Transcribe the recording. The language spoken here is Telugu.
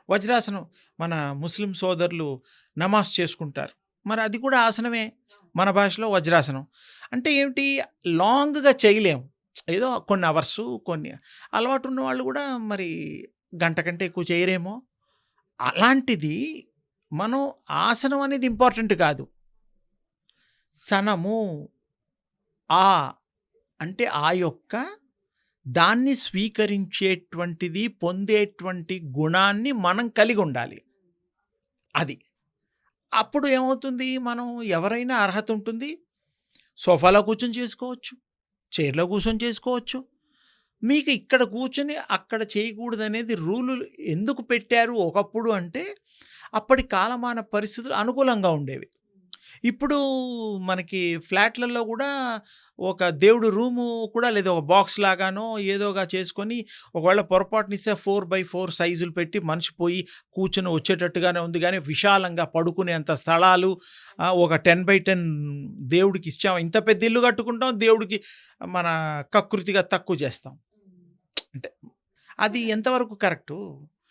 వజ్రాసనం మన ముస్లిం సోదరులు నమాజ్ చేసుకుంటారు. మరి అది కూడా ఆసనమే. మన భాషలో వజ్రాసనం. అంటే ఏమిటి, లాంగ్‌గా చేయలేము. ఏదో కొన్ని అవర్సు, కొన్ని అలవాటు ఉన్న వాళ్ళు కూడా మరి గంట కంటే ఎక్కువ చేయరేమో! అలాంటిది మనం ఆసనం అనేది ఇంపార్టెంట్ కాదు. సనము ఆ అంటే ఆ యొక్క దాన్ని స్వీకరించేటువంటిది, పొందేటువంటి గుణాన్ని మనం కలిగుండాలి. అది. అప్పుడు ఏమవుతుంది, మనం ఎవరైనా అర్హత ఉంటుంది. సోఫాలో కూర్చొని చేసుకోవచ్చు. చైర్‌లో కూర్చొని చేసుకోవచ్చు. మీకు ఇక్కడ కూర్చొని అక్కడ చేయకూడదనేది రూలులు ఎందుకు పెట్టారు ఒకప్పుడు అంటే, అప్పటి కాలమాన పరిస్థితులు అనుకూలంగా ఉండేవి. ఇప్పుడు మనకి ఫ్లాట్‌లలో గూడా ఒక దేవుడు రూము కూడా లేదు. ఒక బాక్స్ లాగానో ఏదోగా చేసుకొని ఒకవేళ పొరపాటునిస్తే 4/4 సైజులు పెట్టి మనిషి పోయి కూర్చొని వచ్చేటట్టుగానే ఉంది గానీ, విశాలంగా పడుకునేంత స్థలాలు ఒక 10/10 దేవుడికి ఇచ్చాం. ఇంత పెద్ద ఇల్లు కట్టుకుంటాం. దేవుడికి మన కకృతిగా తక్కువ చేస్తాం. అంటే అది ఎంతవరకు కరెక్టు?